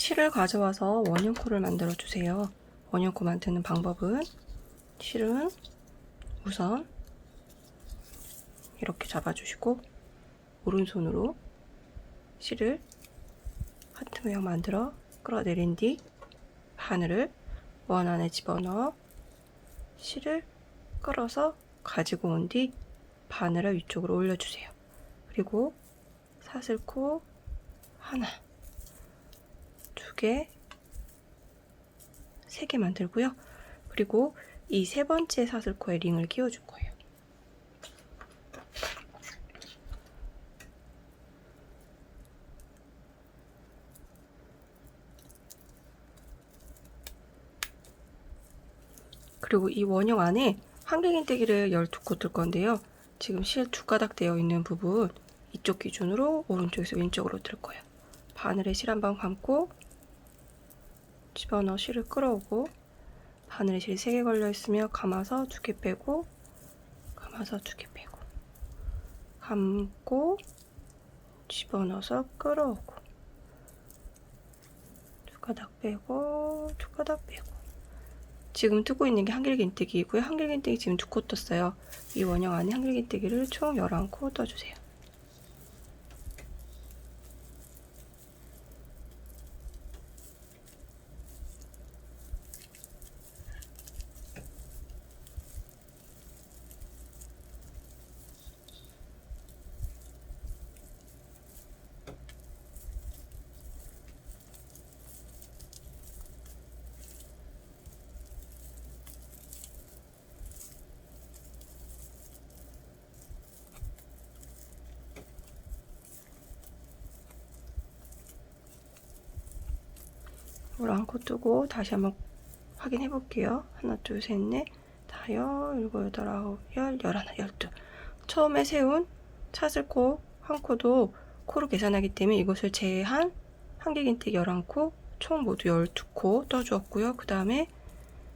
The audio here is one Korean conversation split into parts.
실을 가져와서 원형코를 만들어 주세요. 원형코 만드는 방법은 실은 우선 이렇게 잡아주시고 오른손으로 실을 하트 모양 만들어 끌어내린 뒤 바늘을 원 안에 집어넣어 실을 끌어서 가지고 온 뒤 바늘을 위쪽으로 올려주세요. 그리고 사슬코 하나, 두 개, 세 개 만들고요. 그리고 이 세 번째 사슬코에 링을 끼워줄 거예요. 그리고 이 원형 안에 한길긴뜨기를 12코 뜰 건데요. 지금 실 두 가닥 되어 있는 부분 이쪽 기준으로 오른쪽에서 왼쪽으로 뜰 거예요. 바늘에 실 한 방 감고 집어넣어 실을 끌어오고 바늘에 실 3개 걸려 있으면 감아서 2개 빼고 감아서 2개 빼고 감고 집어넣어서 끌어오고 두 가닥 빼고 두 가닥 빼고 지금 뜨고 있는 게 한길긴뜨기이고요. 한길긴뜨기 지금 2코 떴어요. 이 원형 안에 한길긴뜨기를 총 11코 떠주세요. 물 한 코 뜨고 다시 한번 확인해 볼게요. 하나, 둘, 셋, 넷, 다섯, 일곱, 여덟, 아홉, 열, 열하나, 열두. 처음에 세운 사슬코 한 코도 코로 계산하기 때문에 이것을 제한 한길긴뜨기 11코, 총 모두 12코 떠주었고요. 그 다음에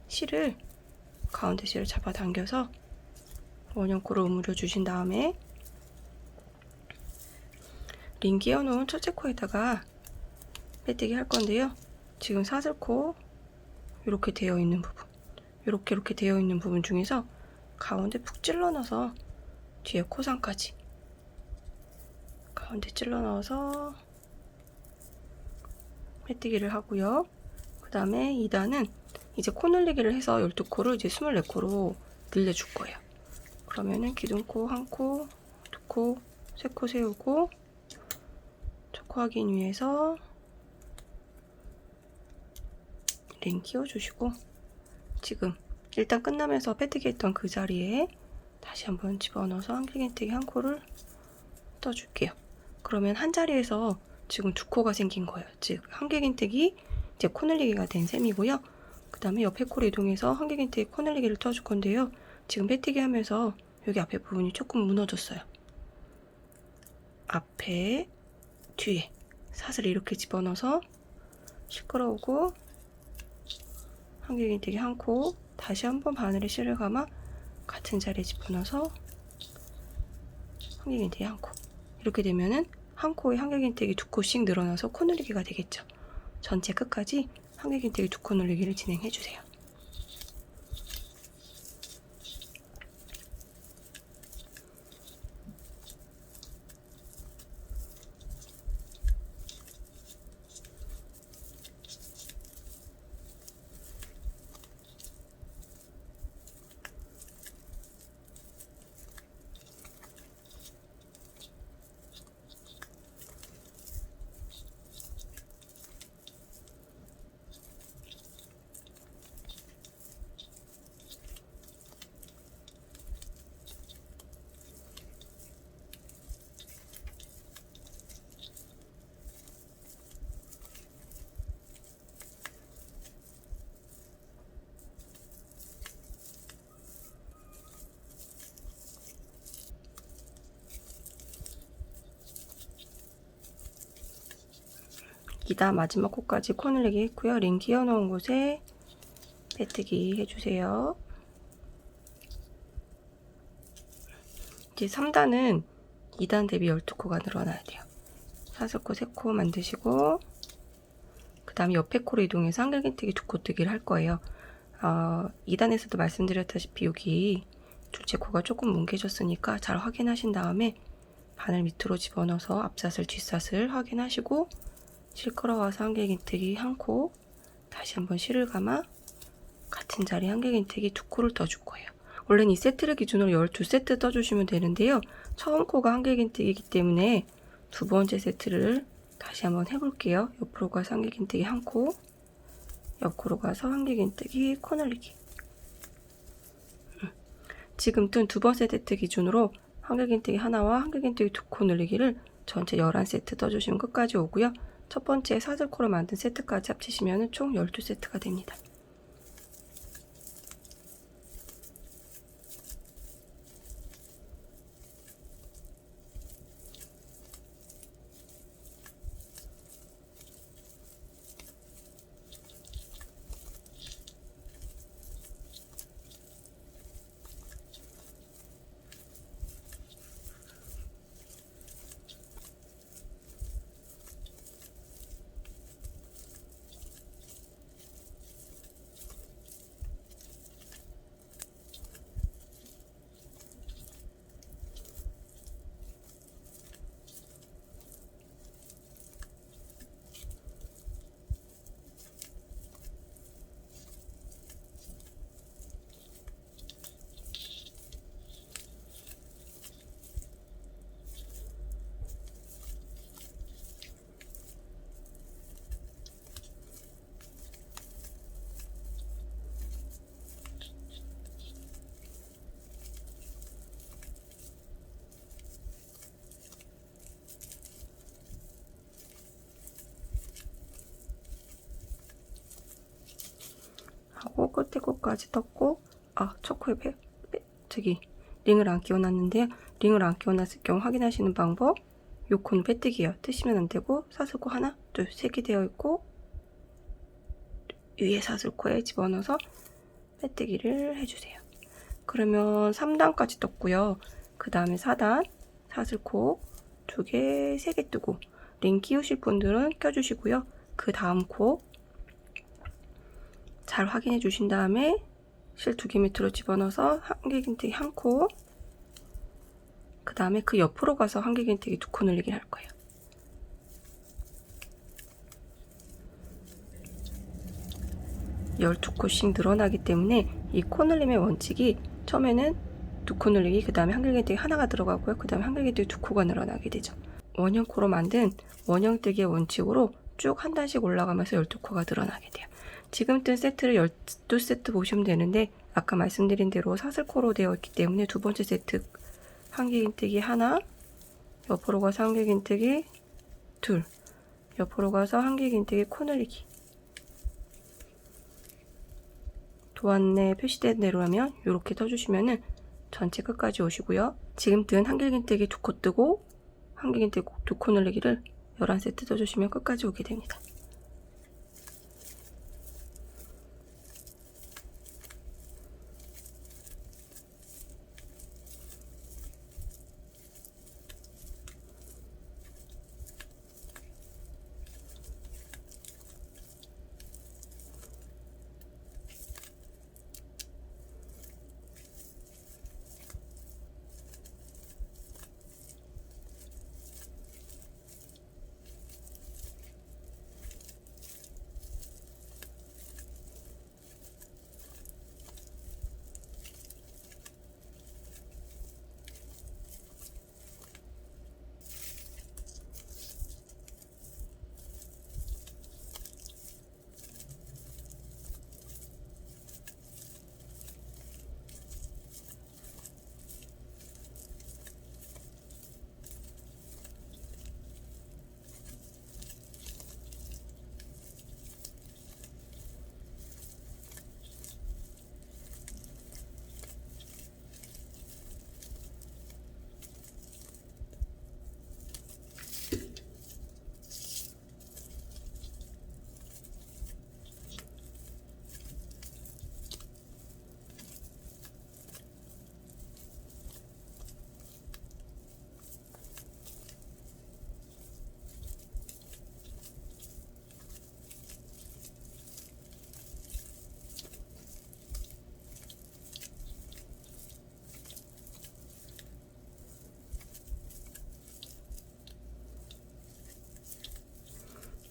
실을 가운데 실을 잡아당겨서 원형코로 우물려 주신 다음에 링 끼워놓은 첫째 코에다가 빼뜨기 할 건데요. 지금 사슬코 이렇게 되어 있는 부분, 이렇게 되어 있는 부분 중에서 가운데 푹 찔러 넣어서 뒤에 코상까지 가운데 찔러 넣어서 빼뜨기를 하고요. 그 다음에 2단은 이제 코 늘리기를 해서 12코를 이제 24코로 늘려줄 거예요. 그러면은 기둥코 1코, 2코, 3코 세우고 초코 확인 위해서 링 끼워주시고 지금 일단 끝나면서 빼뜨기 했던 그 자리에 다시 한번 집어넣어서 한길긴뜨기 1코를 떠줄게요. 그러면 한 자리에서 지금 2코가 생긴 거예요. 즉 한길긴뜨기 이제 코 늘리기가 된 셈이고요. 그 다음에 옆에 코를 이동해서 한길긴뜨기 코 늘리기를 떠줄 건데요. 지금 빼뜨기 하면서 여기 앞에 부분이 조금 무너졌어요. 앞에 뒤에 사슬을 이렇게 집어넣어서 시끄러우고 한길긴뜨기 1코 다시 한번 바늘에 실을 감아 같은 자리에 집어넣어서 한길긴뜨기 1코 이렇게 되면은 한 코에 한길긴뜨기 2코씩 늘어나서 코 늘리기가 되겠죠. 전체 끝까지 한길긴뜨기 2코 늘리기를 진행해 주세요. 이다 마지막 코까지 코 늘리기 했고요. 링 끼워 놓은 곳에 빼뜨기 해주세요. 이제 3단은 2단 대비 12코가 늘어나야 돼요. 사슬코 3코 만드시고 그 다음에 옆에 코로 이동해서 한길긴뜨기 두 코뜨기를 할 거예요. 2단에서도 말씀드렸다시피 여기 둘째 코가 조금 뭉개졌으니까 잘 확인하신 다음에 바늘 밑으로 집어넣어서 앞사슬 뒷사슬 확인하시고 실 끌어와서 한길긴뜨기 한 코, 다시 한번 실을 감아 같은 자리 한길긴뜨기 두 코를 떠줄 거예요. 원래는 이 세트를 기준으로 12세트 떠주시면 되는데요. 처음 코가 한길긴뜨기이기 때문에 두 번째 세트를 다시 한번 해볼게요. 옆으로 가서 한길긴뜨기 한 코, 옆으로 가서 한길긴뜨기 코 늘리기. 지금 뜬 두 번째 세트 기준으로 한길긴뜨기 하나와 한길긴뜨기 두 코 늘리기를 전체 11세트 떠주시면 끝까지 오고요. 첫 번째 사슬코로 만든 세트까지 합치시면 총 12세트가 됩니다. 하고 끝에 코까지 떴고, 첫 코에 저기 링을 안 끼워놨는데요. 링을 안 끼워놨을 경우 확인하시는 방법, 요 코는 빼뜨기예요. 뜨시면 안 되고 사슬코 하나, 둘, 세 개 되어 있고 위에 사슬코에 집어넣어서 빼뜨기를 해주세요. 그러면 3단까지 떴고요. 그 다음에 4단 사슬코 2개, 3개 뜨고 링 끼우실 분들은 껴주시고요. 그 다음 코 잘 확인해 주신 다음에 실 2개 밑으로 집어넣어서 한길긴뜨기 한 코, 그 다음에 그 옆으로 가서 한길긴뜨기 두 코 늘리기를 할 거예요. 열두 코씩 늘어나기 때문에 이 코 늘림의 원칙이 처음에는 두 코 늘리기, 그 다음에 한길긴뜨기 하나가 들어가고요. 그 다음에 한길긴뜨기 두 코가 늘어나게 되죠. 원형코로 만든 원형뜨기의 원칙으로 쭉 한 단씩 올라가면서 12코가 늘어나게 돼요. 지금 뜬 세트를 12세트 보시면 되는데 아까 말씀드린 대로 사슬코로 되어 있기 때문에 두 번째 세트 한길긴뜨기 하나, 옆으로 가서 한길긴뜨기 둘, 옆으로 가서 한길긴뜨기 코 늘리기. 도안에 표시된 대로 하면 이렇게 떠주시면은 전체 끝까지 오시고요. 지금 뜬 한길긴뜨기 두 코 뜨고 한길긴뜨기 두 코 늘리기를 11세트 떠주시면 끝까지 오게 됩니다.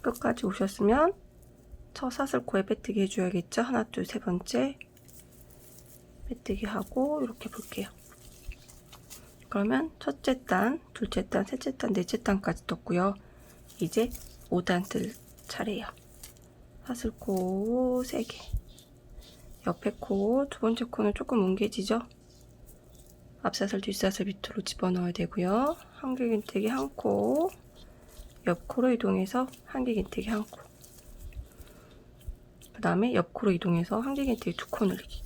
끝까지 오셨으면 첫 사슬코에 빼뜨기 해줘야겠죠. 하나, 둘, 세 번째 빼뜨기 하고 이렇게 볼게요. 그러면 첫째 단, 둘째 단, 셋째 단, 넷째 단까지 떴고요. 이제 5단 뜰 차례예요. 사슬코 3개. 옆에 코, 두 번째 코는 조금 뭉개지죠? 앞사슬, 뒷사슬 밑으로 집어넣어야 되고요. 한길긴뜨기 한 코, 옆 코로 이동해서 한길긴뜨기 한 코. 그 다음에 옆 코로 이동해서 한길긴뜨기 2코 늘리기.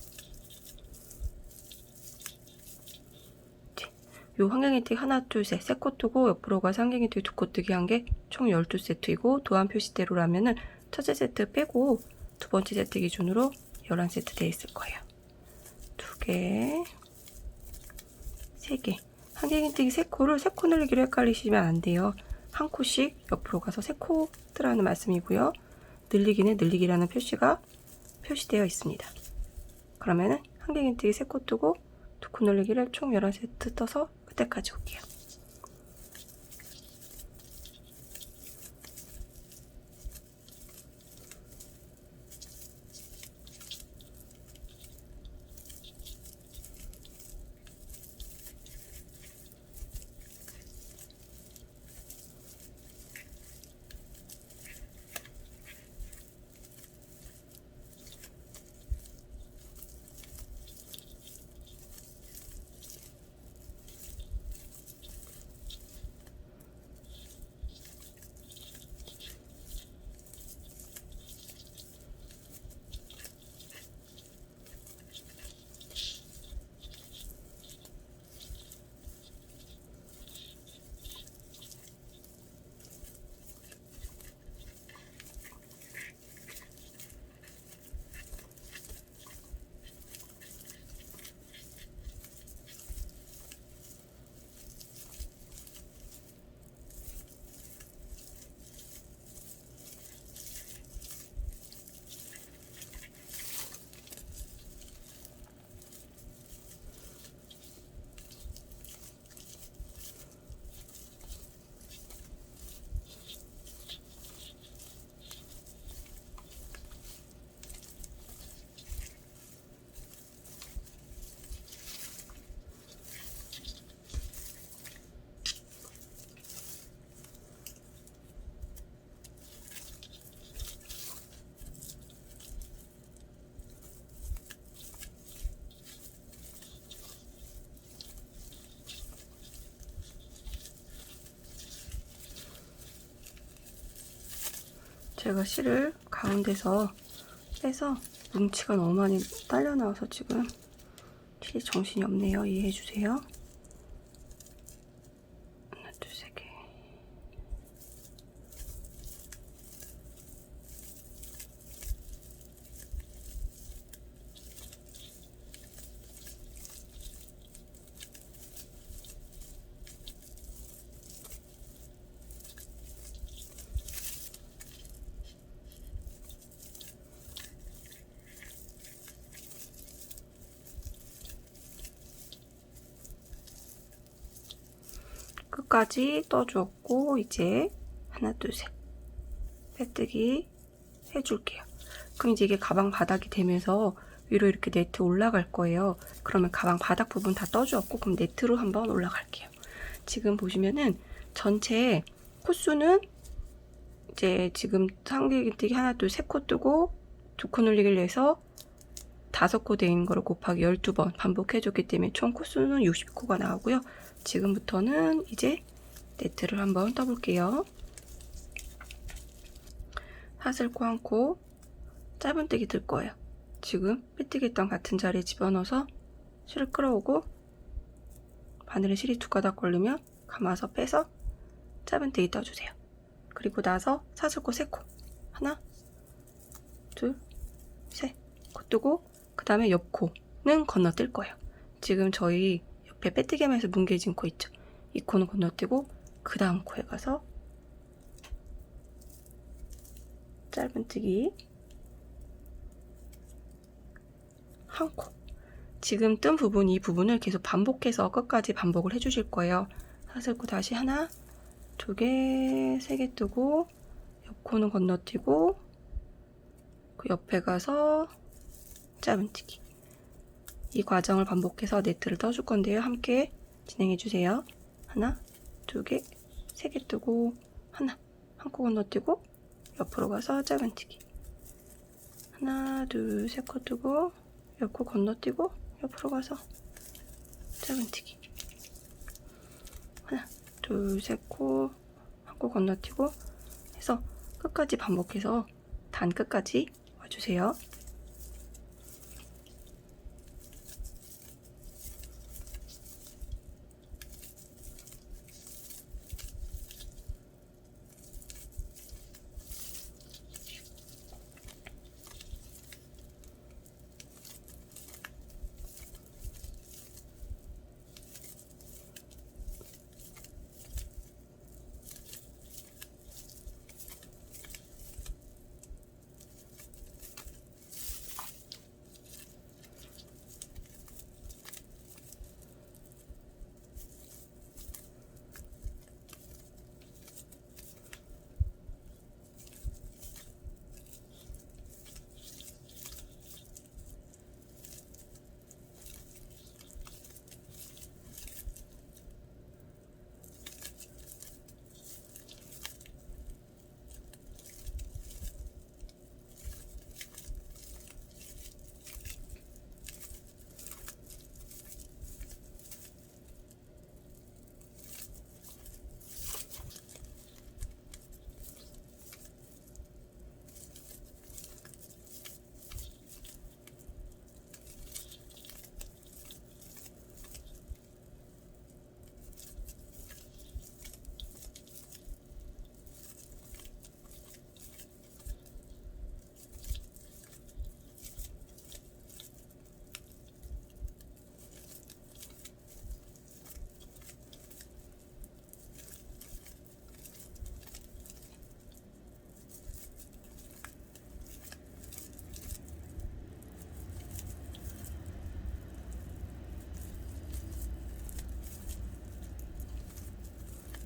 요 한길긴뜨기 하나, 둘, 셋, 3코 뜨고 옆으로 가서 한길긴뜨기 2코 뜨기 한 게 총 12세트이고 도안 표시대로라면은 첫째 세트 빼고 두 번째 세트 기준으로 11세트 되어 있을 거예요. 2개, 3개. 한길긴뜨기 3코를 3코 늘리기로 헷갈리시면 안 돼요. 한 코씩 옆으로 가서 3코 뜨라는 말씀이고요. 늘리기는 늘리기라는 표시가 표시되어 있습니다. 그러면은 한길긴뜨기 3코 뜨고 2코 늘리기를 총 11세트 떠서 그때까지 올게요. 제가 실을 가운데서 빼서 뭉치가 너무 많이 딸려 나와서 지금 실이 정신이 없네요. 이해해 주세요. 하나, 둘, 세 개. 끝까지 떠주었고 이제 하나, 둘, 셋 빼뜨기 해줄게요. 그럼 이제 이게 가방 바닥이 되면서 위로 이렇게 네트 올라갈 거예요. 그러면 가방 바닥 부분 다 떠주었고 그럼 네트로 한번 올라갈게요. 지금 보시면은 전체 코수는 이제 지금 한길긴뜨기 하나, 둘, 3코 뜨고 2코 늘리기를 해서 5코 되어 있는 거를 곱하기 12번 반복해줬기 때문에 총 코수는 60코가 나오고요. 지금부터는 이제 네트를 한번 떠볼게요. 사슬코 한 코, 짧은뜨기 들 거예요. 지금 빼뜨기 했던 같은 자리에 집어넣어서 실을 끌어오고 바늘에 실이 2가닥 걸리면 감아서 빼서 짧은뜨기 떠주세요. 그리고 나서 사슬코 3코, 하나, 둘, 셋, 코 뜨고 그 다음에 옆 코는 건너뛸 거예요. 지금 저희 옆에 빼뜨기 하면서 뭉개진 코 있죠? 이 코는 건너뛰고 그 다음 코에 가서 짧은뜨기 한 코. 지금 뜬 부분, 이 부분을 계속 반복해서 끝까지 반복을 해주실 거예요. 사슬코 다시 하나, 2개, 3개 뜨고 옆 코는 건너뛰고 그 옆에 가서 짧은뜨기. 이 과정을 반복해서 네트를 떠줄 건데요. 함께 진행해 주세요. 하나, 두 개, 세 개 뜨고 하나, 한 코 건너뛰고 옆으로 가서 짧은뜨기. 하나, 둘, 세 코 뜨고 옆 코 건너뛰고 옆으로 가서 짧은뜨기. 하나, 둘, 세 코, 한 코 건너뛰고 해서 끝까지 반복해서 단 끝까지 와주세요.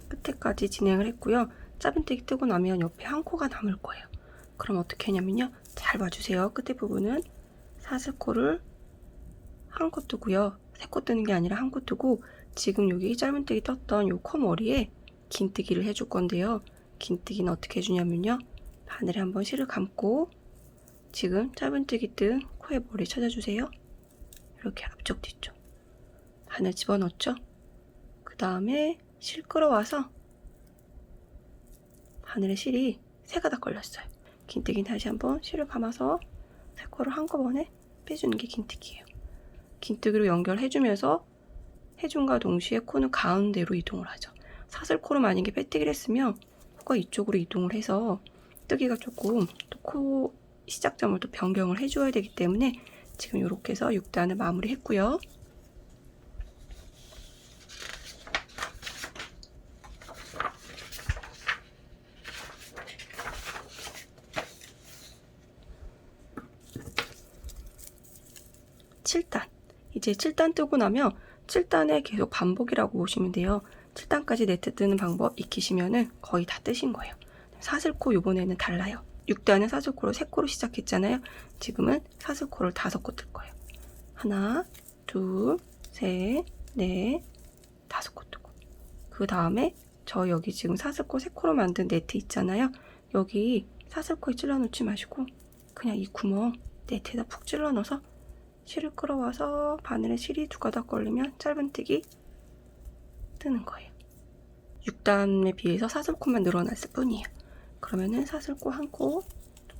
끝에까지 진행을 했고요. 짧은뜨기 뜨고 나면 옆에 한 코가 남을 거예요. 그럼 어떻게 하냐면요. 잘 봐주세요. 끝에 부분은 사슬코를 한 코 뜨고요. 세 코 뜨는 게 아니라 한 코 뜨고 지금 여기 짧은뜨기 떴던 요 코머리에 긴뜨기를 해줄 건데요. 긴뜨기는 어떻게 해주냐면요. 바늘에 한번 실을 감고 지금 짧은뜨기 뜬 코의 머리 찾아주세요. 이렇게 앞쪽 뒤쪽 바늘 집어넣었죠. 그 다음에 실 끌어와서 바늘에 실이 세 가닥 걸렸어요. 긴뜨기는 다시 한번 실을 감아서 세 코를 한꺼번에 빼주는 게 긴뜨기예요. 긴뜨기로 연결해주면서 해줌과 동시에 코는 가운데로 이동을 하죠. 사슬코로 만약에 빼뜨기를 했으면 코가 이쪽으로 이동을 해서 뜨기가 조금 또 코 시작점을 또 변경을 해줘야 되기 때문에 지금 이렇게 해서 6단을 마무리했고요. 이제 7단 뜨고 나면 7단에 계속 반복이라고 보시면 돼요. 7단까지 네트 뜨는 방법 익히시면은 거의 다 뜨신 거예요. 사슬코 요번에는 달라요. 6단은 사슬코로 3코로 시작했잖아요. 지금은 사슬코를 5코 뜰 거예요. 하나, 둘, 셋, 넷, 5코 뜨고 그 다음에 저 여기 지금 사슬코 3코로 만든 네트 있잖아요. 여기 사슬코에 찔러 넣지 마시고 그냥 이 구멍 네트에다 푹 찔러 넣어서 실을 끌어와서 바늘에 실이 2가닥 걸리면 짧은뜨기 뜨는 거예요. 6단에 비해서 사슬코만 늘어났을 뿐이에요. 그러면은 사슬코 1코,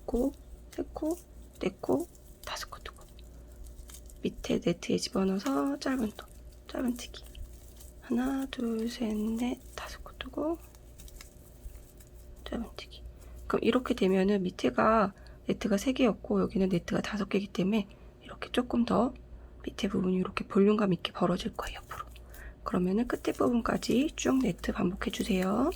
2코, 3코, 4코, 5코 뜨고 밑에 네트에 집어넣어서 짧은뜨기 하나, 둘, 셋, 넷, 5코 뜨고 짧은뜨기. 그럼 이렇게 되면은 밑에가 네트가 3개였고 여기는 네트가 5개이기 때문에 이렇게 조금 더 밑에 부분이 이렇게 볼륨감 있게 벌어질 거예요. 옆으로. 그러면은 끝에 부분까지 쭉 네트 반복해 주세요.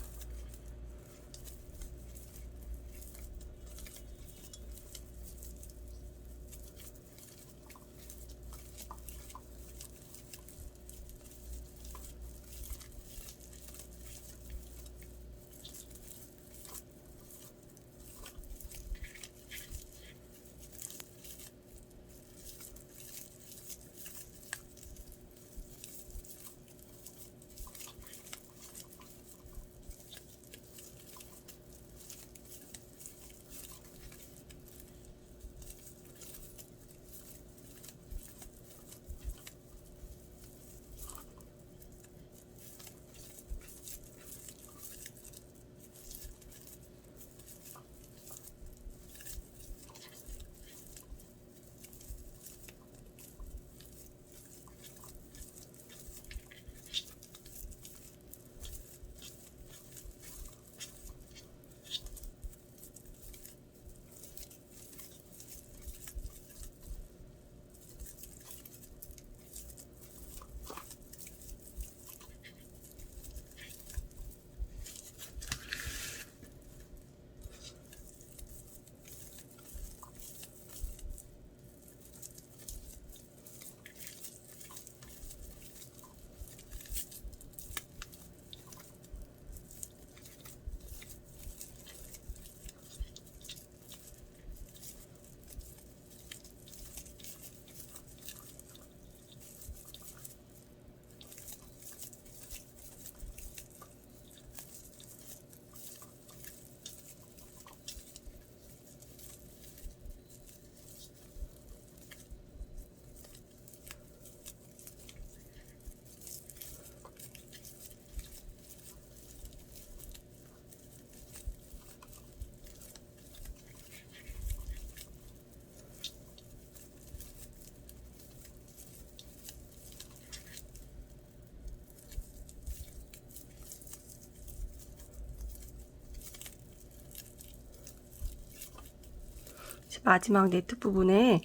마지막 네트 부분에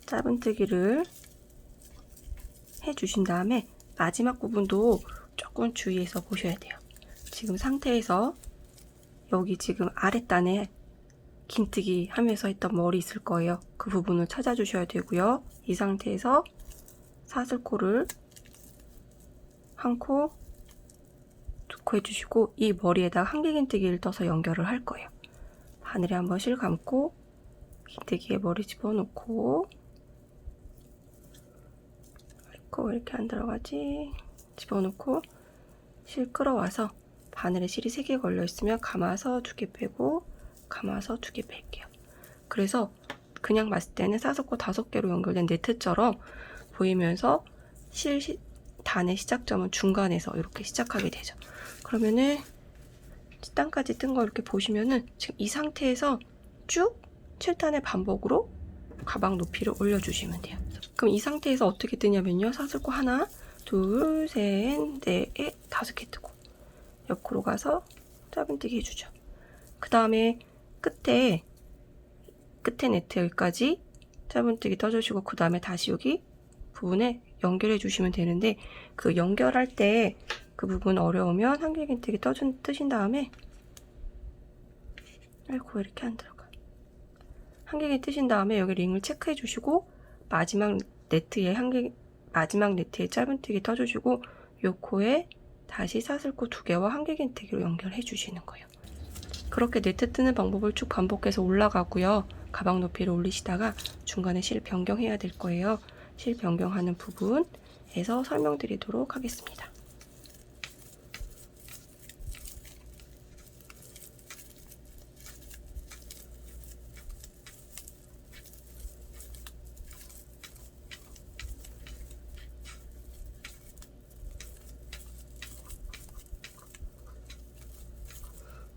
짧은뜨기를 해주신 다음에 마지막 부분도 조금 주의해서 보셔야 돼요. 지금 상태에서 여기 지금 아랫단에 긴뜨기 하면서 했던 머리 있을 거예요. 그 부분을 찾아주셔야 되고요. 이 상태에서 사슬코를 한 코, 두 코 해주시고 이 머리에다가 한길긴뜨기를 떠서 연결을 할 거예요. 바늘에 한번 실 감고 긴뜨기에 머리 집어넣고, 아이고 왜 이렇게 안 들어가지? 집어넣고 실 끌어와서 바늘에 실이 3개 걸려있으면 감아서 2개 빼고 감아서 2개 뺄게요. 그래서 그냥 봤을 때는 사슬코 5개로 연결된 네트처럼 보이면서 단의 시작점은 중간에서 이렇게 시작하게 되죠. 그러면은 칠단까지 뜬 거 이렇게 보시면은 지금 이 상태에서 쭉 7단의 반복으로 가방 높이를 올려주시면 돼요. 그럼 이 상태에서 어떻게 뜨냐면요. 사슬코 하나, 둘, 셋, 넷, 5개 뜨고 옆으로 가서 짧은뜨기 해주죠. 그 다음에 끝에 네트 여기까지 짧은뜨기 떠주시고 그 다음에 다시 여기 부분에 연결해 주시면 되는데, 그 연결할 때 그 부분 어려우면 한길긴뜨기 뜨신 다음에, 아이고 왜 이렇게 안 들어가. 한길긴 뜨신 다음에 여기 링을 체크해 주시고 마지막 네트에 짧은뜨기 떠주시고 요 코에 다시 사슬코 2개와 한길긴뜨기로 연결해 주시는 거예요. 그렇게 네트 뜨는 방법을 쭉 반복해서 올라가고요. 가방 높이를 올리시다가 중간에 실 변경해야 될 거예요. 실 변경하는 부분에서 설명드리도록 하겠습니다.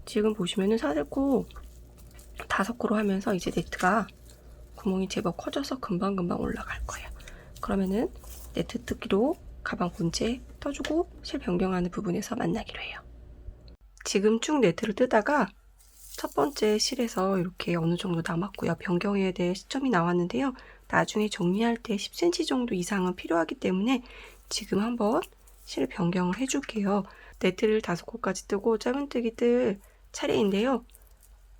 지금 보시면은 사슬코 5코로 하면서 이제 네트가 구멍이 제법 커져서 금방금방 올라갈 거예요. 그러면은 네트 뜯기로 가방 본체 떠주고 실 변경하는 부분에서 만나기로 해요. 지금 쭉 네트를 뜨다가 첫 번째 실에서 이렇게 어느 정도 남았고요. 변경해야 될 시점이 나왔는데요. 나중에 정리할 때 10cm 정도 이상은 필요하기 때문에 지금 한번 실 변경을 해줄게요. 네트를 5코까지 뜨고 짧은뜨기 뜰 차례인데요.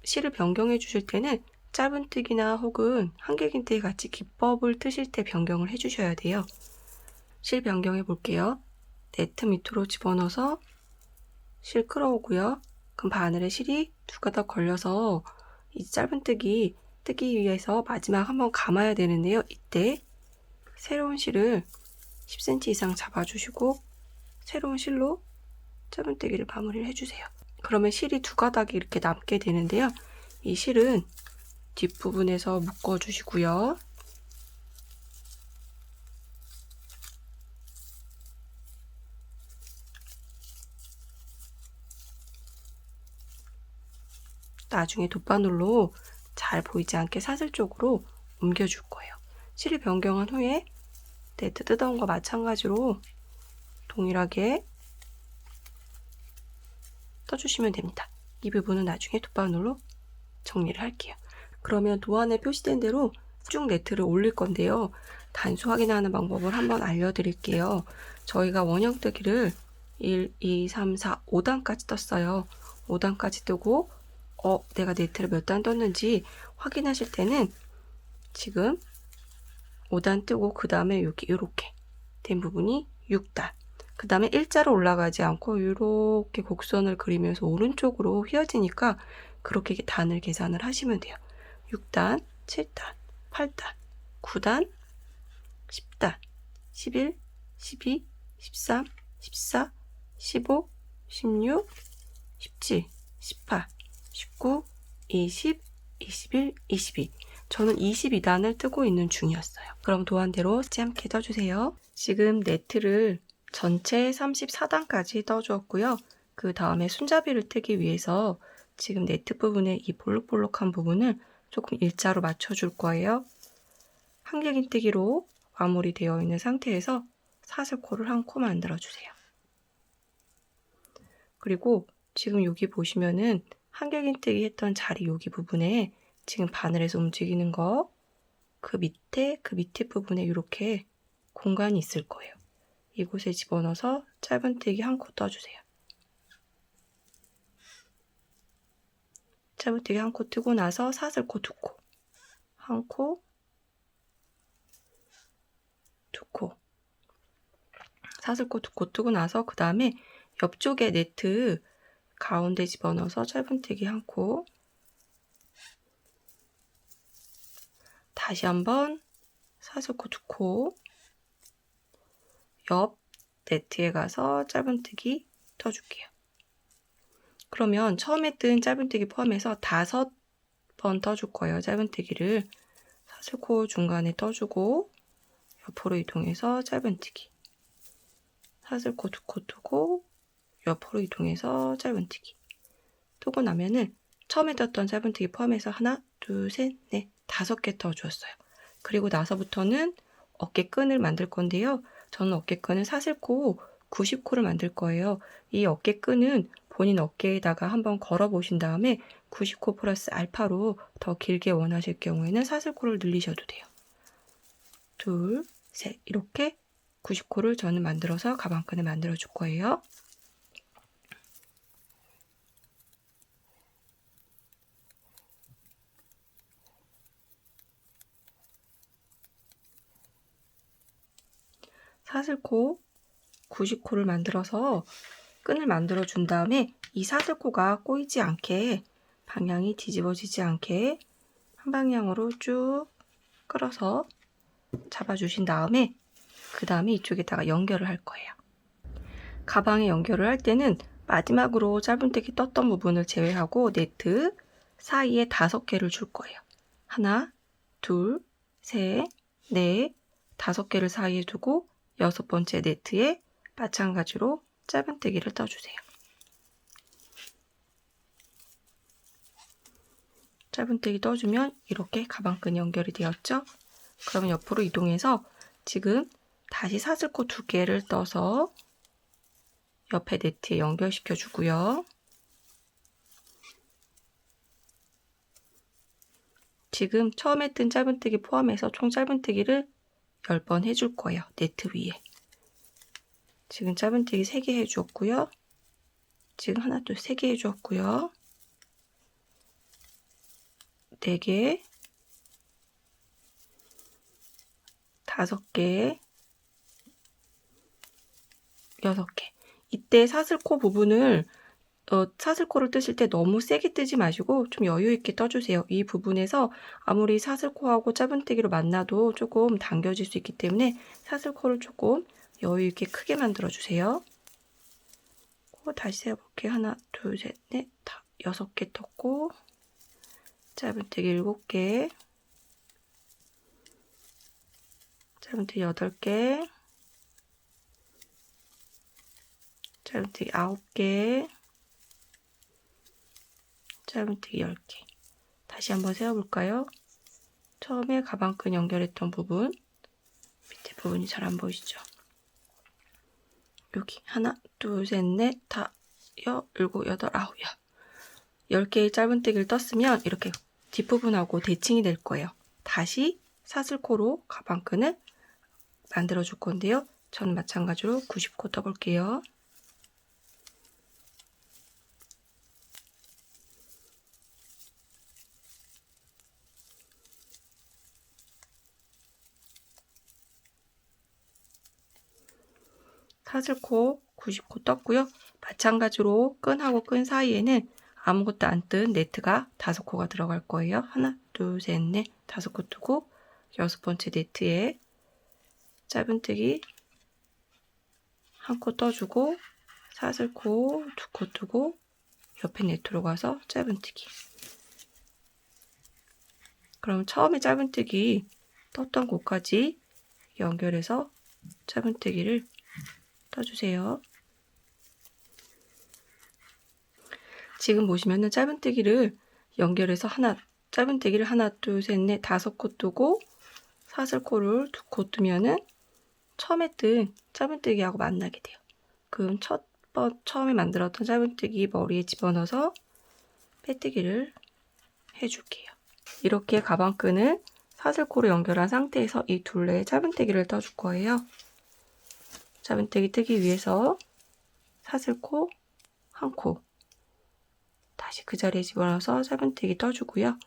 실을 변경해 주실 때는 짧은뜨기나 혹은 한길긴뜨기 같이 기법을 뜨실 때 변경을 해주셔야 돼요. 실 변경해 볼게요. 네트 밑으로 집어넣어서 실 끌어오고요. 그럼 바늘에 실이 2가닥 걸려서 이 짧은뜨기 뜨기 위해서 마지막 한번 감아야 되는데요. 이때 새로운 실을 10cm 이상 잡아주시고 새로운 실로 짧은뜨기를 마무리를 해주세요. 그러면 실이 2가닥이 이렇게 남게 되는데요. 이 실은 뒷부분에서 묶어주시고요. 나중에 돗바늘로 잘 보이지 않게 사슬 쪽으로 옮겨줄 거예요. 실을 변경한 후에 네트 뜯어온 거 마찬가지로 동일하게 떠주시면 됩니다. 이 부분은 나중에 돗바늘로 정리를 할게요. 그러면 도안에 표시된 대로 쭉 네트를 올릴 건데요. 단수 확인하는 방법을 한번 알려드릴게요. 저희가 원형뜨기를 1, 2, 3, 4, 5단까지 떴어요. 5단까지 뜨고 내가 네트를 몇 단 떴는지 확인하실 때는 지금 5단 뜨고 그 다음에 여기 이렇게 된 부분이 6단, 그 다음에 일자로 올라가지 않고 이렇게 곡선을 그리면서 오른쪽으로 휘어지니까 그렇게 단을 계산을 하시면 돼요. 6단, 7단, 8단, 9단, 10단, 11, 12, 13, 14, 15, 16, 17, 18, 19, 20, 21, 22. 저는 22단을 뜨고 있는 중이었어요. 그럼 도안대로 함께 떠주세요. 지금 네트를 전체 34단까지 떠주었고요. 그 다음에 손잡이를 뜨기 위해서 지금 네트 부분에 이 볼록볼록한 부분을 조금 일자로 맞춰줄 거예요. 한길긴뜨기로 마무리되어 있는 상태에서 사슬코를 한 코 만들어주세요. 그리고 지금 여기 보시면은 한길긴뜨기 했던 자리 여기 부분에 지금 바늘에서 움직이는 거, 그 밑에 부분에 이렇게 공간이 있을 거예요. 이곳에 집어넣어서 짧은뜨기 한 코 떠주세요. 짧은뜨기 한 코 뜨고 나서 사슬코 두 코, 한 코, 두 코, 사슬코 두 코 뜨고 나서 그 다음에 옆쪽에 네트 가운데 집어넣어서 짧은뜨기 한 코, 다시 한번 사슬코 두 코, 옆 네트에 가서 짧은뜨기 떠줄게요. 그러면 처음에 뜬 짧은뜨기 포함해서 5번 떠줄 거예요. 짧은뜨기를 사슬코 중간에 떠주고 옆으로 이동해서 짧은뜨기, 사슬코 두 코 뜨고 옆으로 이동해서 짧은뜨기 뜨고 나면은 처음에 떴던 짧은뜨기 포함해서 하나, 둘, 셋, 넷, 5개 떠주었어요. 그리고 나서부터는 어깨끈을 만들 건데요. 저는 어깨끈을 사슬코 90코를 만들 거예요. 이 어깨끈은 본인 어깨에다가 한번 걸어 보신 다음에 90코 플러스 알파로 더 길게 원하실 경우에는 사슬코를 늘리셔도 돼요. 둘, 셋, 이렇게 90코를 저는 만들어서 가방끈을 만들어 줄 거예요. 사슬코 90코를 만들어서 끈을 만들어 준 다음에 이 사슬코가 꼬이지 않게, 방향이 뒤집어지지 않게 한 방향으로 쭉 끌어서 잡아주신 다음에 그 다음에 이쪽에다가 연결을 할 거예요. 가방에 연결을 할 때는 마지막으로 짧은뜨기 떴던 부분을 제외하고 네트 사이에 5개를 줄 거예요. 하나, 둘, 셋, 넷, 5개를 사이에 두고 6번째 네트에 마찬가지로 짧은뜨기를 떠주세요. 짧은뜨기 떠주면 이렇게 가방끈이 연결이 되었죠? 그러면 옆으로 이동해서 지금 다시 사슬코 2개를 떠서 옆에 네트에 연결시켜 주고요. 지금 처음에 뜬 짧은뜨기 포함해서 총 짧은뜨기를 10번 해줄 거예요. 네트 위에. 지금 짧은뜨기 3개 해주었고요. 지금 하나, 둘, 3개 해주었고요. 4개, 5개, 6개. 이때 사슬코 부분을 사슬코를 뜨실 때 너무 세게 뜨지 마시고 좀 여유 있게 떠주세요. 이 부분에서 아무리 사슬코하고 짧은뜨기로 만나도 조금 당겨질 수 있기 때문에 사슬코를 조금 여유 있게 크게 만들어 주세요. 다시 세어볼게요. 하나, 둘, 셋, 넷, 6개 떴고 짧은뜨기 7개, 짧은뜨기 8개, 짧은뜨기 9개, 짧은뜨기 10개. 다시 한번 세어볼까요? 처음에 가방끈 연결했던 부분, 밑에 부분이 잘 안 보이시죠? 여기 하나, 둘, 셋, 넷, 5, 7, 8, 9, 10개의 짧은뜨기를 떴으면 이렇게 뒷부분하고 대칭이 될 거예요. 다시 사슬코로 가방끈을 만들어 줄 건데요. 저는 마찬가지로 90코 떠볼게요. 사슬코 90코 떴고요. 마찬가지로 끈하고 끈 사이에는 아무것도 안 뜬 네트가 5코가 들어갈 거예요. 하나, 둘, 셋, 넷, 5코 뜨고 6번째 네트에 짧은뜨기 1코 떠주고 사슬코 2코 뜨고 옆에 네트로 가서 짧은뜨기. 그럼 처음에 짧은뜨기 떴던 곳까지 연결해서 짧은뜨기를 떠주세요. 지금 보시면은 짧은뜨기를 연결해서 짧은뜨기를 하나, 둘, 셋, 넷, 5코 뜨고 사슬코를 2코 뜨면은 처음에 뜬 짧은뜨기하고 만나게 돼요. 그럼 처음에 만들었던 짧은뜨기 머리에 집어넣어서 빼뜨기를 해줄게요. 이렇게 가방끈을 사슬코로 연결한 상태에서 이 둘레에 짧은뜨기를 떠줄 거예요. 짧은뜨기 뜨기 위해서 사슬코 한 코, 다시 그 자리에 집어넣어서 짧은뜨기 떠주고요.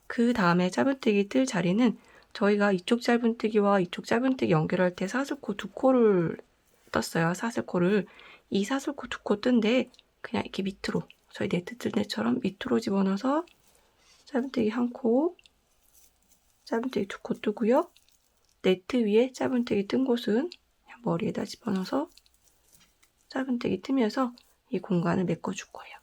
그 다음에 짧은뜨기 뜰 자리는 저희가 이쪽 짧은뜨기와 이쪽 짧은뜨기 연결할 때 사슬코 두 코를 떴어요. 사슬코를. 이 사슬코 두 코 뜬데 그냥 이렇게 밑으로, 저희 네트 뜰 때처럼 밑으로 집어넣어서 짧은뜨기 한 코, 짧은뜨기 두 코 뜨고요. 네트 위에 짧은뜨기 뜬 곳은 그냥 머리에다 집어넣어서 짧은뜨기 뜨면서 이 공간을 메꿔줄 거예요.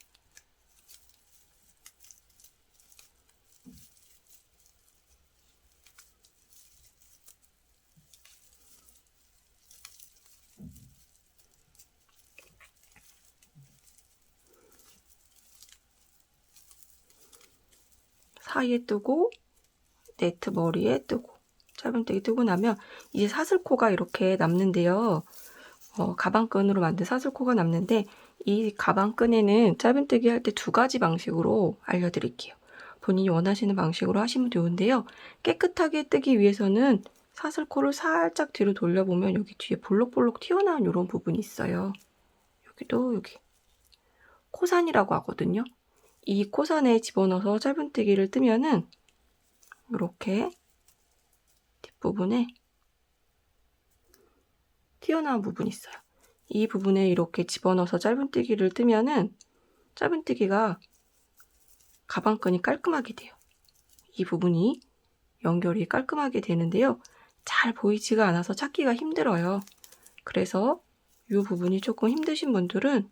사이에 뜨고 네트 머리에 뜨고 짧은뜨기 뜨고 나면 이제 사슬코가 이렇게 남는데요. 가방끈으로 만든 사슬코가 남는데 이 가방끈에는 짧은뜨기 할 때 두 가지 방식으로 알려드릴게요. 본인이 원하시는 방식으로 하시면 좋은데요. 깨끗하게 뜨기 위해서는 사슬코를 살짝 뒤로 돌려보면 여기 뒤에 볼록볼록 튀어나온 이런 부분이 있어요. 여기도 여기 코산이라고 하거든요. 이 코산에 집어넣어서 짧은뜨기를 뜨면은 이렇게 뒷부분에 튀어나온 부분이 있어요. 이 부분에 이렇게 집어넣어서 짧은뜨기를 뜨면은 짧은뜨기가 가방끈이 깔끔하게 돼요. 이 부분이 연결이 깔끔하게 되는데요. 잘 보이지가 않아서 찾기가 힘들어요. 그래서 이 부분이 조금 힘드신 분들은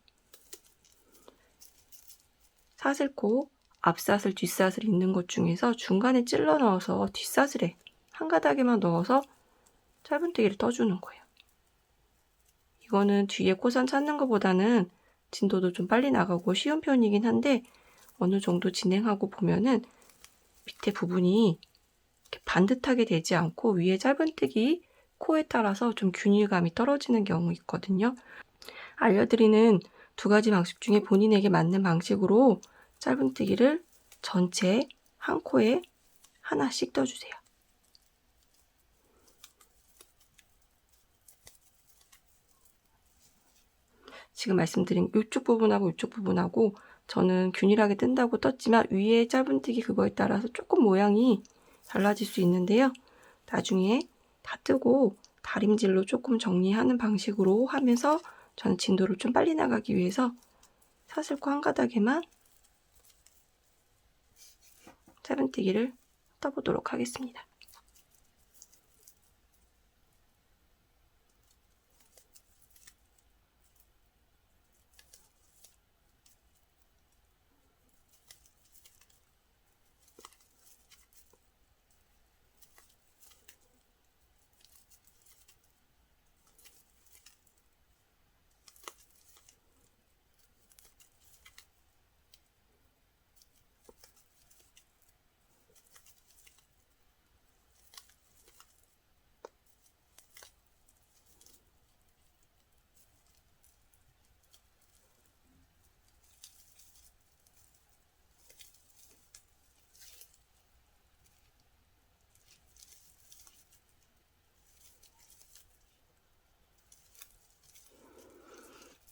사슬코 앞사슬, 뒷사슬 있는 것 중에서 중간에 찔러 넣어서 뒷사슬에 한 가닥에만 넣어서 짧은뜨기를 떠주는 거예요. 이거는 뒤에 코산 찾는 것보다는 진도도 좀 빨리 나가고 쉬운 편이긴 한데 어느 정도 진행하고 보면은 밑에 부분이 이렇게 반듯하게 되지 않고 위에 짧은뜨기 코에 따라서 좀 균일감이 떨어지는 경우 있거든요. 알려드리는 두 가지 방식 중에 본인에게 맞는 방식으로 짧은뜨기를 전체 한 코에 하나씩 떠주세요. 지금 말씀드린 이쪽 부분하고 이쪽 부분하고 저는 균일하게 뜬다고 떴지만 위에 짧은뜨기 그거에 따라서 조금 모양이 달라질 수 있는데요. 나중에 다 뜨고 다림질로 조금 정리하는 방식으로 하면서 저는 진도를 좀 빨리 나가기 위해서 사슬코 한 가닥에만 짧은뜨기를 떠보도록 하겠습니다.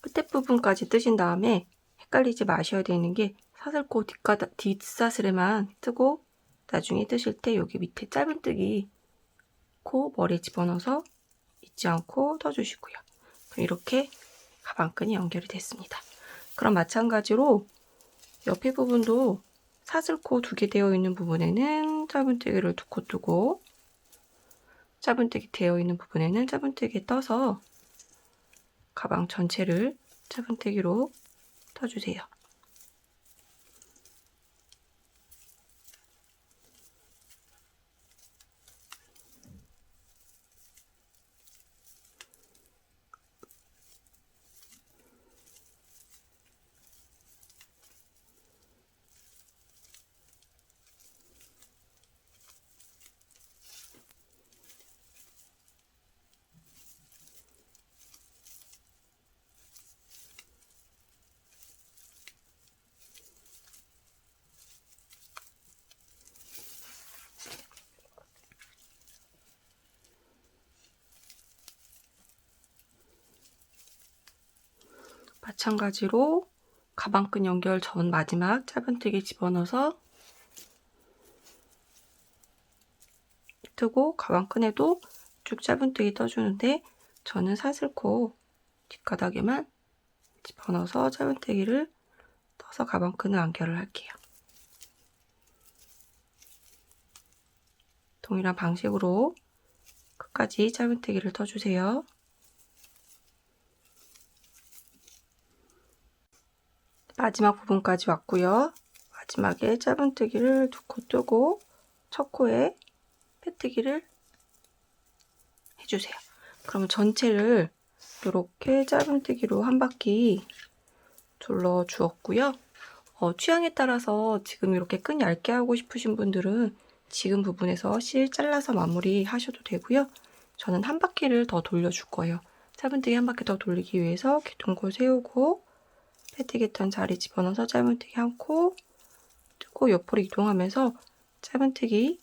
끝에 부분까지 뜨신 다음에 헷갈리지 마셔야 되는 게 사슬코 뒷사슬에만 뜨고 나중에 뜨실 때 여기 밑에 짧은뜨기 코 머리에 집어넣어서 잊지 않고 떠주시고요. 이렇게 가방끈이 연결이 됐습니다. 그럼 마찬가지로 옆에 부분도 사슬코 두 개 되어 있는 부분에는 짧은뜨기를 두 코 뜨고 짧은뜨기 되어 있는 부분에는 짧은뜨기 떠서 가방 전체를 짧은뜨기로 떠주세요. 마찬가지로 가방끈 연결 전 마지막 짧은뜨기 집어넣어서 뜨고 가방끈에도 쭉 짧은뜨기 떠주는데 저는 사슬코 뒷가닥에만 집어넣어서 짧은뜨기를 떠서 가방끈을 연결을 할게요. 동일한 방식으로 끝까지 짧은뜨기를 떠주세요. 마지막 부분까지 왔고요. 마지막에 짧은뜨기를 2코 뜨고 첫 코에 빼뜨기를 해주세요. 그러면 전체를 이렇게 짧은뜨기로 한 바퀴 둘러 주었고요. 취향에 따라서 지금 이렇게 끈 얇게 하고 싶으신 분들은 지금 부분에서 실 잘라서 마무리 하셔도 되고요. 저는 한 바퀴를 더 돌려줄 거예요. 짧은뜨기 한 바퀴 더 돌리기 위해서 기둥코 세우고 빼뜨기 턴 자리 집어넣어서 짧은뜨기 한 코 뜨고 옆으로 이동하면서 짧은뜨기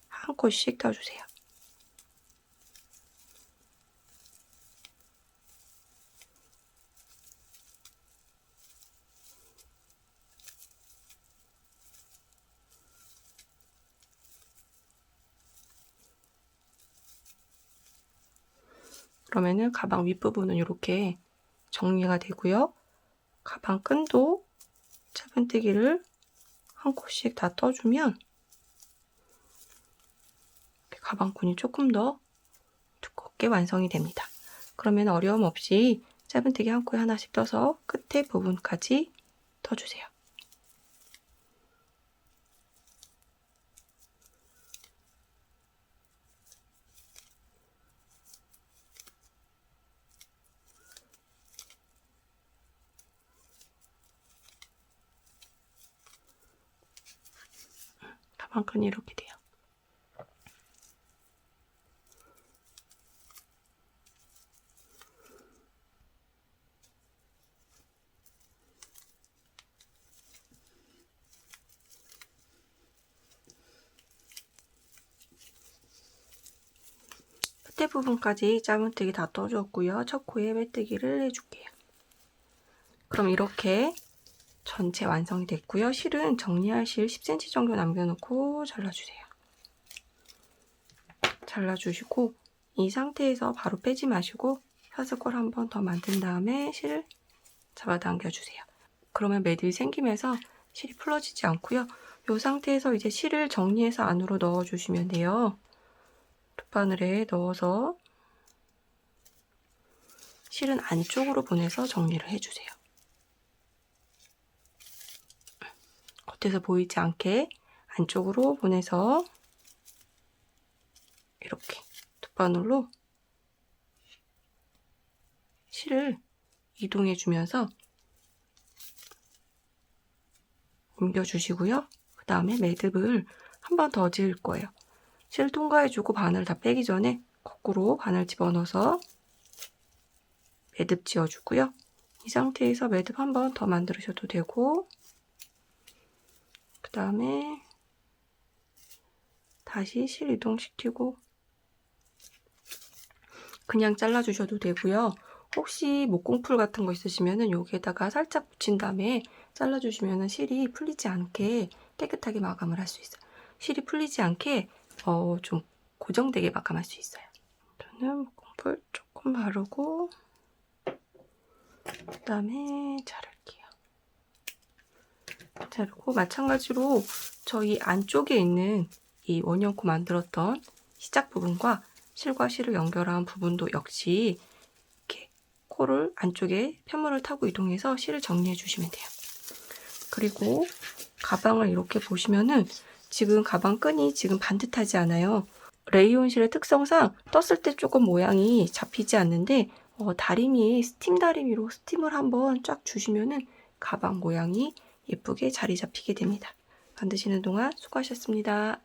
한 코씩 떠주세요. 그러면은 가방 윗부분은 이렇게 정리가 되고요. 가방 끈도 짧은뜨기를 한 코씩 다 떠주면 가방끈이 조금 더 두껍게 완성이 됩니다. 그러면 어려움 없이 짧은뜨기 한 코에 하나씩 떠서 끝에 부분까지 떠주세요. 가방끈이 이렇게 돼요. 끝에 부분까지 짧은뜨기 다 떠주었고요. 첫 코에 빼뜨기를 해줄게요. 그럼 이렇게 전체 완성이 됐고요. 실은 정리할 실 10cm 정도 남겨놓고 잘라주세요. 잘라주시고 이 상태에서 바로 빼지 마시고 사슬꼴 한 번 더 만든 다음에 실을 잡아당겨주세요. 그러면 매듭이 생기면서 실이 풀어지지 않고요. 이 상태에서 이제 실을 정리해서 안으로 넣어주시면 돼요. 돗바늘에 넣어서 실은 안쪽으로 보내서 정리를 해주세요. 겉에서 보이지 않게 안쪽으로 보내서 이렇게 돗바늘로 실을 이동해주면서 옮겨주시고요. 그 다음에 매듭을 한 번 더 지을 거예요. 실 통과해주고 바늘 다 빼기 전에 거꾸로 바늘 집어넣어서 매듭 지어주고요. 이 상태에서 매듭 한 번 더 만들으셔도 되고 그 다음에 다시 실 이동시키고 그냥 잘라주셔도 되고요. 혹시 목공풀 같은 거 있으시면은 여기에다가 살짝 붙인 다음에 잘라주시면은 실이 풀리지 않게 깨끗하게 마감을 할 수 있어요. 실이 풀리지 않게 좀 고정되게 마감할 수 있어요. 저는 목공풀 조금 바르고 그 다음에 자를게요. 자르고 마찬가지로 저희 안쪽에 있는 이 원형코 만들었던 시작 부분과 실과 실을 연결한 부분도 역시 이렇게 코를 안쪽에 편물을 타고 이동해서 실을 정리해 주시면 돼요. 그리고 가방을 이렇게 보시면은 지금 가방 끈이 지금 반듯하지 않아요. 레이온 실의 특성상 떴을 때 조금 모양이 잡히지 않는데 다리미에 스팀 다리미로 스팀을 한번 쫙 주시면은 가방 모양이 예쁘게 자리 잡히게 됩니다. 만드시는 동안 수고하셨습니다.